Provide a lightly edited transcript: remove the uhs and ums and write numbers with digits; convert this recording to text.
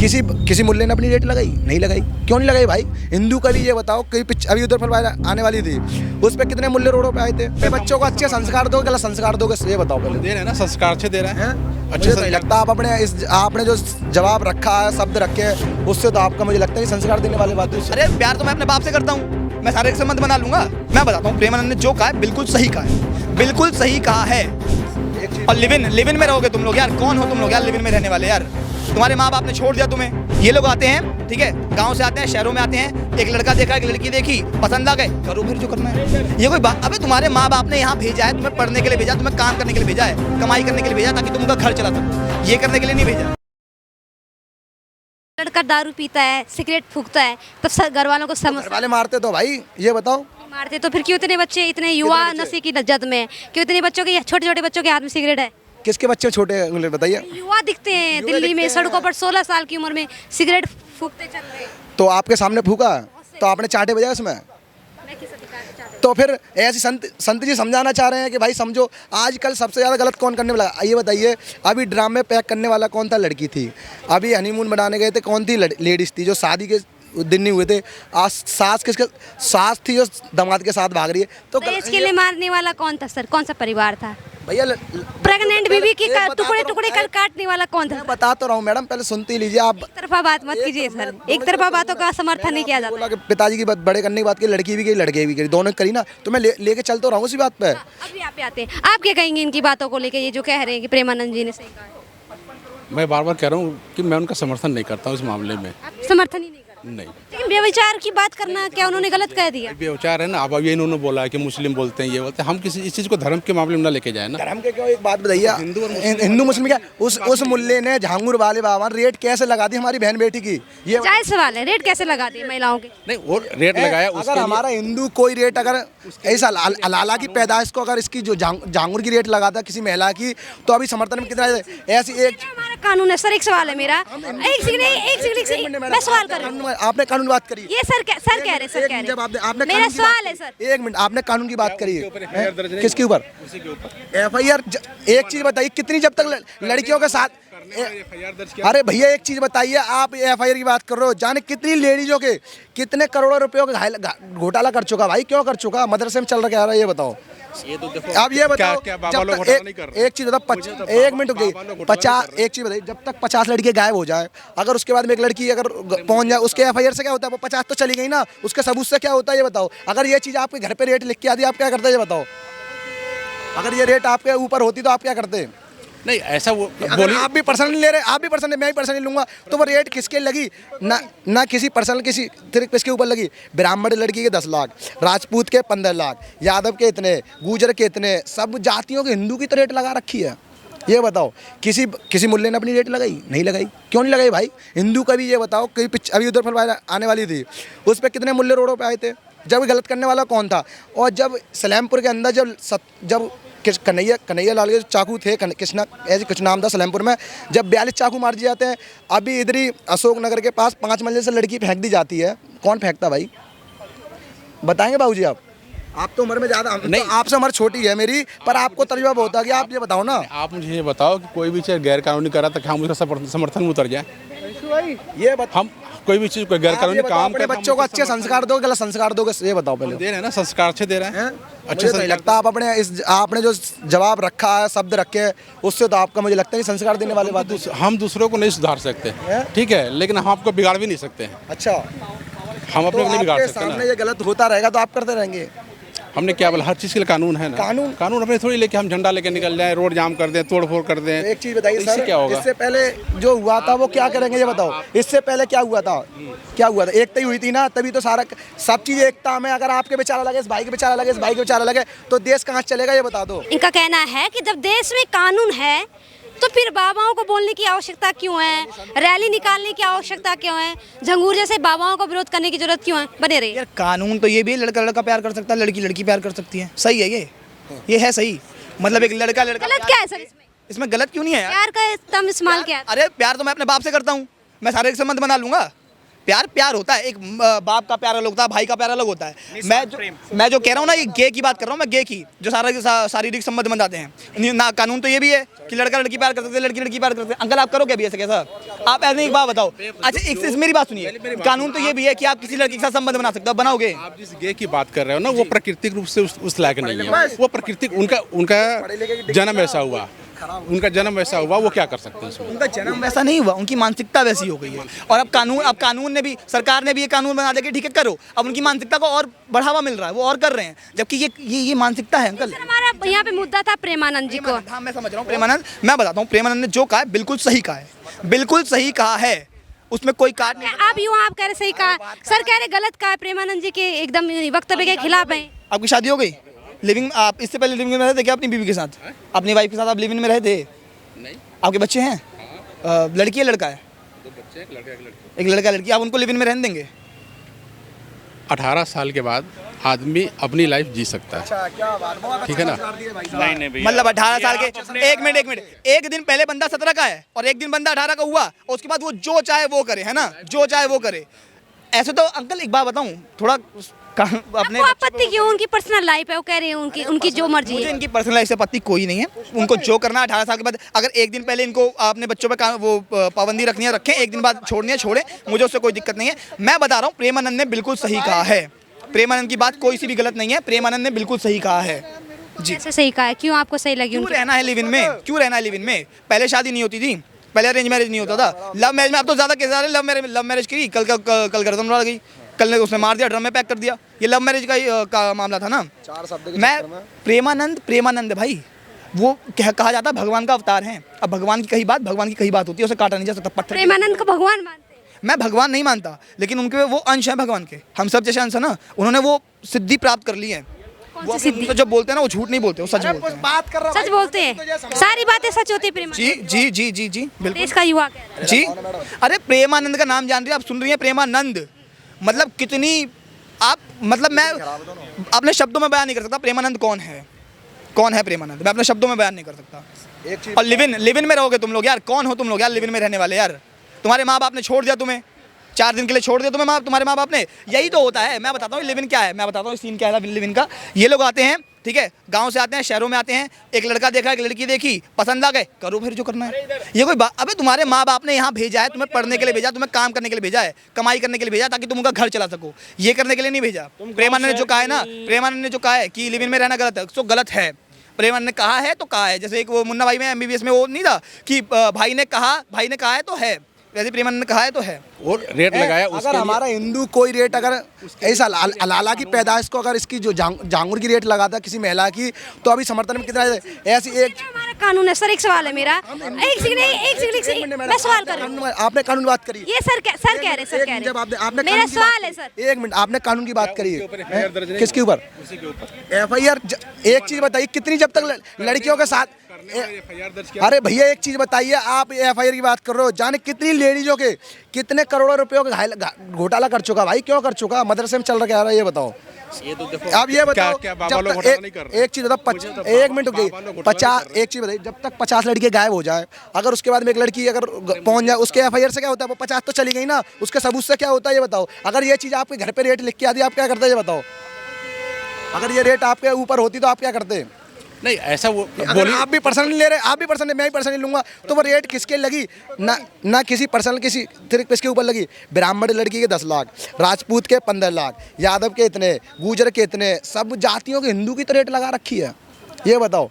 किसी किसी मुल्ले ने अपनी रेट लगाई? नहीं लगाई। क्यों नहीं लगाई भाई? हिंदू का भी ये बताओ कि अभी उधर फलवाया आने वाली थी, उस पर कितने मुल्ले रोडों पे आए थे? बच्चों को अच्छे संस्कार दो, गलत संस्कार दोगे, ये बताओ पहले। दे रहे हैं ना, संस्कार अच्छे दे रहे हैं। अच्छे से लगता आप अपने आपने जो जवाब रखा है, शब्द रखे हैं, उससे तो आपका मुझे लगता है संस्कार देने वाले बात है। अरे प्यार तो मैं अपने बाप से करता हूँ, मैं शारीरिक संबंध बना लूंगा। मैं बताता हूँ, प्रेमानंद ने जो कहा है बिल्कुल सही कहा है, बिल्कुल सही कहा है। और लिव इन में रहोगे तुम लोग यार, कौन हो तुम लोग यार लिव इन में रहने वाले यार? तुम्हारे माँ बाप ने छोड़ दिया तुम्हें। ये लोग आते हैं, ठीक है, गांव से आते हैं, शहरों में आते हैं, एक लड़का देखा, एक लड़की देखी, पसंद आ गए, करो फिर जो करना है। ये कोई बात? अबे तुम्हारे माँ बाप ने यहाँ भेजा है, तुम्हें पढ़ने के लिए भेजा, तुम्हें काम करने के लिए भेजा है, कमाई करने के लिए भेजा, ताकि तुम उनका घर चला सको, ये करने के लिए नहीं भेजा। लड़का दारू पीता है, सिगरेट फूकता है, तब घर वालों को समझ घर वाले मारते तो भाई, ये बताओ। मारते तो फिर क्यों इतने बच्चे, इतने युवा नशे की लज्जत में, क्यों इतने बच्चों के, छोटे छोटे बच्चों के हाथ में सिगरेट है? किसके बच्चे छोटे हैं बताइए? युवा दिखते हैं दिल्ली में सड़कों पर 16 साल की उम्र में सिगरेट फूकते चल रहे हैं। तो आपके सामने फूका तो आपने चाटे बजाए उसमें? तो फिर ऐसी संत जी समझाना चाह रहे हैं कि भाई समझो, आजकल सबसे ज़्यादा गलत कौन करने वाला? ये बताइए, अभी ड्राम में पैक करने वाला कौन था? लड़की थी। अभी हनीमून बनाने गए थे, कौन थी? लेडीज़ थी। जो शादी के दिन नहीं हुए थे, आज सास थी जो दामाद के साथ भाग रही है। तो इसके लिए मारने वाला कौन था सर? कौन सा परिवार था भैया? प्रेग्नेंट बीवी की टुकड़े टुकड़े कर काटने वाला कौन था? मैं बता तो रहा हूँ मैडम, पहले सुनती लीजिए आप। एक तरफा बात मत कीजिए सर, एक तरफा बातों का समर्थन नहीं किया जाता। पिताजी की बात बड़े करने की बात की, लड़की भी की, लड़के भी करी, दोनों करी ना, तो मैं लेके चल तो रहा हूँ उसी बात पे। अभी आप आते हैं, आप क्या कहेंगे इनकी बातों को लेके, ये जो कह रहे हैं कि प्रेमानंद जी ने सही कहा? मैं बार बार कह रहा हूँ कि मैं उनका समर्थन नहीं करता हूँ इस मामले में। आप समर्थन ही नहीं करते? नहीं। लेकिन व्यभिचार की बात करना क्या उन्होंने गलत कह दिया? व्यभिचार है ना, अब ये इन्होंने बोला है कि मुस्लिम बोलते हैं, ये बोलते हैं, हम किसी इस चीज़ को धर्म के मामले में ना लेके जाए ना। धर्म के क्यों? एक बात बताइए, हिंदू मुस्लिम क्या? उस मुल्ले ने झांगुर वाले बाबा रेट कैसे लगा दी हमारी बहन बेटी की? ये जायज सवाल है, रेट कैसे लगा दी महिलाओं के? नहीं, वो रेट लगाया। अगर हमारा हिंदू कोई रेट, अगर ऐसा अलाला की पैदाइश को अगर इसकी जो झांगुर की रेट लगाता किसी महिला की, तो अभी समर्थन में कितना ऐसी एक हमारा कानून है सर। एक सवाल है मेरा, एक सेकंड मैं सवाल कर रही हूँ। आपने कानून बात करी, ये सर कह रहे हैं, जब आपने मेरा सवाल है सर। एक मिनट, आपने कानून की बात करी है, किसके ऊपर? FIR। एक चीज बताइए, कितनी जब तक लड़कियों के साथ, अरे भैया एक चीज बताइए, आप FIR की बात कर रहे हो, जाने कितनी लेडीजों के कितने करोड़ों रुपयों का घोटाला कर चुका भाई? क्यों कर चुका? मदरसे में चल रहा है, ये बताओ। अब ये बताओ, एक चीज बताओ, एक मिनट रुकिए, 50, एक चीज बताइए, जब तक 50 लड़कियां गायब हो जाए, अगर उसके बाद में एक लड़की अगर पहुंच जाए, उसके FIR से क्या होता है? वो 50 तो चली गई ना, उसके सबूत से क्या होता है ये बताओ। अगर ये चीज आपके घर पे रेट लिख के आती, आप क्या करते ये बताओ? अगर ये रेट आपके ऊपर होती तो आप क्या करते? नहीं, ऐसा वो बोलिए। आप भी पर्सनल ले रहे, आप भी पर्सनल, मैं भी पर्सनल लूंगा, तो वो रेट किसके लगी? ना किसी पर्सनल, किसके ऊपर लगी? ब्राह्मण लड़की के 10 लाख, राजपूत के 15 लाख, यादव के इतने, गुजर के इतने, सब जातियों के हिंदू की तो रेट लगा रखी है। ये बताओ, किसी मुल्ले ने अपनी रेट लगाई? नहीं लगाई। क्यों नहीं लगाई भाई? हिंदू का भी ये बताओ कि अभी उधर फलवाया आने वाली थी, उस पर कितने मुल्ले रोडों पर आए थे? जब गलत करने वाला कौन था? और जब सलेमपुर के अंदर जब कन्हैया लाल के चाकू थे, कृष्णा ऐसे कुछ नाम था सलेमपुर में, जब 42 चाकू मार दिए जाते हैं, अभी इधर ही अशोक नगर के पास 5 मंजिल से लड़की फेंक दी जाती है, कौन फेंकता भाई? बताएंगे बाबूजी आप तो उम्र में ज़्यादा नहीं, तो आपसे उम्र छोटी है मेरी, पर आपको तजुर्बा होता है कि आप ये बताओ ना। आप मुझे ये बताओ कि कोई भी चीज़ गैर कानूनी करा तो हम उसका समर्थन में उतर जाए? ये हम कोई भी चीज़, कोई गैर कानूनी काम अपने बच्चों को अच्छे संस्कार दोगे, गलत संस्कार दोगे, ये बताओ पहले। दे रहे हैं ना, संस्कार अच्छे दे रहे हैं। अच्छे से लगता आप अपने आपने जो जवाब रखा है, शब्द रखे हैं, उससे तो आपका मुझे लगता है संस्कार देने वाले बात। हम दूसरों को नहीं सुधार सकते, ठीक है, लेकिन हम आपको बिगाड़ भी नहीं सकते हैं। अच्छा, हम अपने को नहीं बिगाड़ सकते। सामने ये गलत होता रहेगा तो आप करते रहेंगे। हमने क्या बोला, हर चीज़ के लिए कानून है ना। कानून अपने थोड़ी लेके हम झंडा लेके निकल जाए, रोड जाम कर दें, तोड़ फोड़ कर दें। एक चीज़ बताइए सर, क्या होगा? इससे पहले जो हुआ था वो क्या करेंगे ये बताओ? इससे पहले क्या हुआ था? एकता ही हुई थी ना, तभी तो सब चीज़ एकता में। अगर आपके विचार अलग है, इस भाई के विचार अलग है, इस भाई के विचार अलग है, तो देश कहाँ चलेगा ये बता दो। इनका कहना है कि जब देश में कानून है तो फिर बाबाओं को बोलने की आवश्यकता क्यों है, रैली निकालने की आवश्यकता क्यों है, झंगूर जैसे बाबाओं को विरोध करने की जरूरत क्यों है? बने रही यार कानून तो ये भी है, लड़का लड़का प्यार कर सकता है, लड़की लड़की प्यार कर सकती है, सही है ये है सही। मतलब एक लड़का गलत क्या है सर इसमें गलत क्यों नहीं है यार? प्यार का तम इस्तेमाल क्या है? अरे प्यार तो मैं अपने बाप से करता हूँ, मैं शारीरिक संबंध बना लूंगा। प्यार प्यार होता है, एक बाप का प्यार अलग होता है, भाई का प्यार अलग होता है। मैं जो कह रहा हूँ ना, ये गे की बात कर रहा हूँ मैं, गे की जो शारीरिक संबंध बन जाते हैं ना। कानून तो ये भी है कि लड़का लड़की प्यार कर सकते हैं, लड़की लड़की प्यार कर सकते हैं। अंकल आप करोगे अभी ऐसा कैसा? आप ऐसे एक बात बताओ। अच्छा एक मेरी बात सुनिए, कानून तो ये भी है कि आप किसी लड़की के साथ संबंध बना सकते हो, बनाओगे? आप जिस गे की बात कर रहे हो ना, वो प्राकृतिक रूप से उस लायक नहीं है। वो प्राकृतिक उनका जन्म ऐसा हुआ, उनका जन्म वैसा हुआ, वो क्या कर सकते हैं उसमें? उनका जन्म वैसा नहीं हुआ, उनकी मानसिकता वैसी हो गई है। और अब कानून ने भी, सरकार ने भी ये कानून बना दे कि ठीक है करो। अब उनकी मानसिकता को और बढ़ावा मिल रहा है, वो और कर रहे हैं, जबकि ये मानसिकता है अंकल। हमारा यहाँ पे मुद्दा था प्रेमानंद जी को। हाँ मैं समझ रहा हूँ प्रेमानंद, मैं बताता हूँ प्रेमानंद ने जो कहा है बिल्कुल सही कहा है, बिल्कुल सही कहा है, उसमें कोई काट नहीं। आप कह रहे सही कहा, सर कह रहे गलत कहा, प्रेमानंद जी के एकदम वक्तव्य के खिलाफ है। आपकी शादी हो गई? लिविंग आप इससे पहले लिविंग में रहे थे क्या अपनी बीवी के साथ? अपनी वाइफ के साथ आप लिविंग में रहे थे? नहीं। आपके बच्चे हैं? लड़की है लड़का है? 2 बच्चे, एक लड़का एक लड़की। एक लड़का लड़की। आप उनको लिविंग में रहने देंगे? 18 साल के बाद आदमी अपनी लाइफ जी सकता है, ठीक है ना? मतलब 18 साल के, एक मिनट, एक दिन पहले बंदा 17 का है और एक दिन बंदा 18 का हुआ, और उसके बाद वो जो चाहे वो करे, है ना, जो चाहे वो करे। ऐसे तो अंकल एक बात बताऊं, थोड़ा अपने आपको आपत्ति क्यों? उनकी पर्सनल लाइफ है, वो कह रहे हैं उनकी जो मर्जी मुझे है। इनकी पर्सनल लाइफ से आपत्ति कोई नहीं है, उनको जो करना है 18 साल के बाद। अगर एक दिन पहले इनको अपने बच्चों पे वो पाबंदी रखनी है रखें, एक दिन बाद छोड़नी है छोड़े, मुझे उससे कोई दिक्कत नहीं है। मैं बता रहा हूँ प्रेमानंद ने बिल्कुल सही कहा है, प्रेमानंद की बात कोई सी भी गलत नहीं है, प्रेमानंद ने बिल्कुल सही कहा है जी। ऐसे सही कहा है, क्यों आपको सही लगी? क्यों रहना है लिव इन में, क्यों रहना है लिव इन में? पहले शादी नहीं होती थी, पहले अरेंज मैरिज नहीं होता था, लव मैरिज में अब तो ज्यादा केस आ रहे हैं। लव मैरिज की कल गर्दन उड़ा गई, कल ने उसने मार दिया, ड्रम में पैक कर दिया। ये लव मैरिज का मामला था ना। मैं प्रेमानंद भाई, वो कहा जाता है भगवान का अवतार है। अब भगवान की कही बात होती है, उसे काटा नहीं जा सकता। पत्थर प्रेमानंद को भगवान मानते हैं? मैं भगवान नहीं मानता, लेकिन उनके वो अंश है भगवान के, हम सब जैसे अंश है ना। उन्होंने वो सिद्धि प्राप्त कर ली है। वो सिद्धि तो जब बोलते हैं ना, वो झूठ नहीं बोलते, वो सच बोलते हैं। बात कर रहा सच बोलते हैं, सारी बातें सच होती है। प्रेमानंद जी बिल्कुल। देश का युवा कह रहा है। जी अरे प्रेमानंद का नाम जान रही है आप, सुन रही हैं प्रेमानंद, मतलब कितनी आप, मतलब मैं अपने शब्दों में बयान नहीं कर सकता प्रेमानंद कौन है प्रेमानंद, मैं अपने शब्दों में बयान नहीं कर सकता। और लिव इन में रहोगे तुम लोग यार, कौन हो तुम लोग यार लिव इन में रहने वाले यार? तुम्हारे माँ बाप ने छोड़ दिया तुम्हें, 4 दिन के लिए छोड़ दिया तुम्हें तुम्हारे माँ बाप ने, यही तो होता है। मैं बताता हूँ लिव इन क्या है, मैं बताता हूँ सीन क्या है लिव इन का। ये लोग आते हैं, ठीक है, गांव से आते हैं, शहरों में आते हैं, एक लड़का देखा, एक लड़की देखी, पसंद आ गए, करो फिर जो करना है। ये कोई बात? अबे तुम्हारे माँ बाप ने यहाँ भेजा है, तुम्हें पढ़ने के लिए भेजा, तुम्हें काम करने के लिए भेजा है, कमाई करने के लिए भेजा, ताकि तुम उनका घर चला सको, ये करने के लिए नहीं भेजा। प्रेमानंद ने जो कहा है ना, प्रेमानंद ने जो कहा है कि लिव इन में रहना गलत है, तो गलत है। प्रेमानंद ने कहा है तो कहा है, जैसे एक वो मुन्ना भाई में MBBS में वो नहीं था कि भाई ने कहा है तो है, वैसे प्रेमानंद ने कहा है तो है। और रेट लगाया उसके अगर लिए। हमारा हिंदू कोई रेट अगर ऐसा अलाला की पैदाइश को अगर इसकी जो जांगुर की रेट लगाता किसी महिला की, तो अभी समर्थन में कितना ऐसी एक हमारा कानून है सर। एक सवाल है मेरा, एक सेकंड मैं सवाल कर रही हूँ। आपने कानून बात करी, ये सर कह रहे जब आपने मेरा सवाल है सर। 1 मिनट, आपने कानून की बात करी है, दर्ज नहीं किसके ऊपर? FIR। एक चीज बताइए, कितनी जब तक लड़कियों के साथ FIR दर्ज किया। अरे भैया एक चीज बताइए, आप FIR की बात कर रहे हो, जाने कितनी लेडीजों के कितने करोड़ों रुपयों का घोटाला कर चुका भाई, क्यों कर चुका? मदरसे में चल रहा क्या रहा है ये बताओ। ये तो देखो, अब ये बताओ, क्या बाबा लोग घोटाला नहीं कर रहे? एक चीज बताओ, 1 मिनट रुक गई, 50 एक चीज बताइए, जब तक 50 लड़कियां गायब हो जाए, अगर उसके बाद में एक लड़की अगर पहुंच जाए, उसके FIR से क्या होता है? वो 50 तो चली गई ना, उसके सबूत से क्या होता है ये बताओ। अगर ये चीज आपके घर पे रेट लिख के आती, आप क्या करते ये बताओ? अगर ये रेट आपके ऊपर होती तो आप क्या करते? नहीं ऐसा वो अगर आप भी पर्सनली ले रहे, आप भी पर्सनली, मैं भी पर्सनली लूंगा, तो वो रेट किसके लगी? ना किसी पर्सनल किसी किसके ऊपर लगी। ब्राह्मण लड़की के 10 लाख, राजपूत के 15 लाख, यादव के इतने, गुजर के इतने, सब जातियों के हिंदू की तो रेट लगा रखी है। ये बताओ।